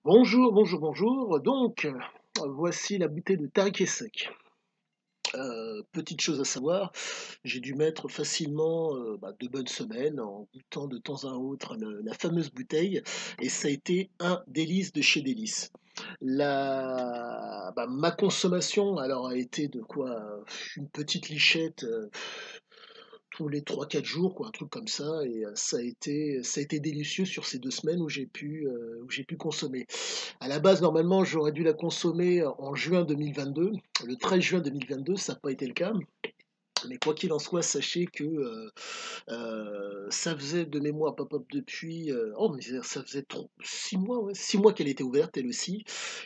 Bonjour, bonjour, bonjour. Donc, voici la bouteille de Tariq Sec. Petite chose à savoir, j'ai dû mettre facilement 2 bonnes semaines en goûtant de temps à autre la fameuse bouteille et ça a été un délice de chez délice. Ma consommation alors a été de quoi? Une petite lichette, tous les 3 4 jours quoi, un truc comme ça et ça a été délicieux sur ces 2 semaines où j'ai pu consommer. À la base, normalement, j'aurais dû la consommer en juin 2022, le 13 juin 2022, ça n'a pas été le cas. Mais quoi qu'il en soit, sachez que ça faisait de mémoire pop-up depuis, oh, mais ça faisait 6 mois, ouais, 6 mois qu'elle était ouverte, elle aussi,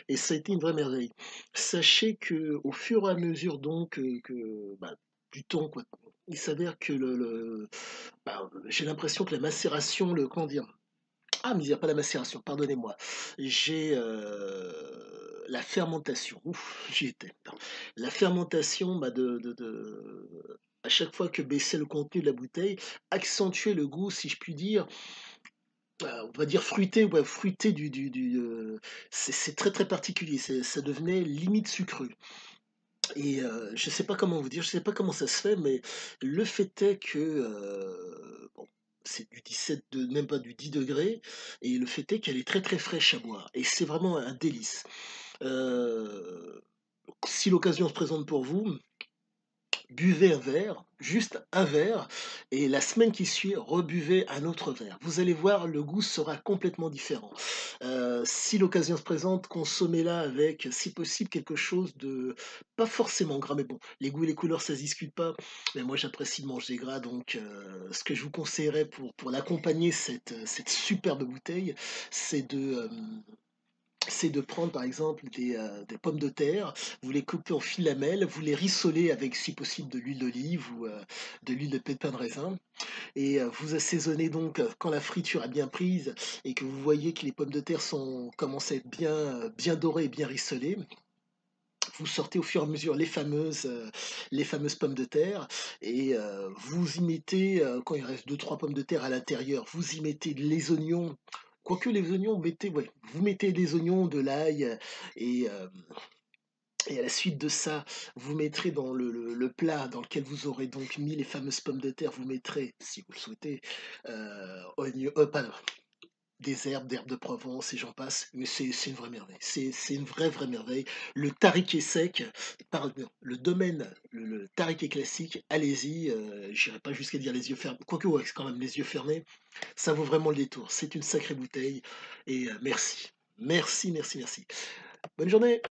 et ça a été une vraie merveille. Sachez que au fur et à mesure, donc, du temps, quoi, il s'avère que j'ai l'impression que la macération, comment dire, mais il y a pas la macération, pardonnez-moi. J'ai, la fermentation, ouf, j'y étais, putain. La fermentation, à chaque fois que baissait le contenu de la bouteille, accentuait le goût, si je puis dire, on va dire fruité, ouais, fruité c'est très, très particulier, ça devenait limite sucreux et je sais pas comment vous dire, je sais pas comment ça se fait, mais le fait est que, bon, c'est du 17 de même pas du 10 degrés, et le fait est qu'elle est très, très fraîche à boire et c'est vraiment un délice. Heu, Si l'occasion se présente pour vous, buvez un verre, juste un verre, et la semaine qui suit, rebuvez un autre verre. Vous allez voir, le goût sera complètement différent. Si l'occasion se présente, consommez-la avec, si possible, quelque chose de pas forcément gras, mais bon, les goûts et les couleurs, ça se discute pas. Mais moi, j'apprécie de manger gras, donc ce que je vous conseillerais pour l'accompagner, cette superbe bouteille, c'est de prendre par exemple des pommes de terre, vous les coupez en filamelles, vous les rissolez avec si possible de l'huile d'olive ou de l'huile de pépin de raisin et vous assaisonnez donc, quand la friture a bien prise et que vous voyez que les pommes de terre commencent à être bien, bien dorées et bien rissolées, vous sortez au fur et à mesure les fameuses pommes de terre et vous y mettez, quand il reste deux trois pommes de terre à l'intérieur, vous y mettez les oignons, quoique les oignons, vous mettez des oignons, de l'ail, et et à la suite de ça, vous mettrez dans le plat dans lequel vous aurez donc mis les fameuses pommes de terre, vous mettrez, si vous le souhaitez, pardon, d'herbes de Provence et j'en passe, mais c'est une vraie merveille. C'est une vraie, vraie merveille. Le tariquet sec, pardon, le domaine, le tariquet classique, allez-y, j'irai pas jusqu'à dire les yeux fermés, quoique ouais, c'est quand même les yeux fermés, ça vaut vraiment le détour. C'est une sacrée bouteille et merci. Merci, merci, merci. Bonne journée.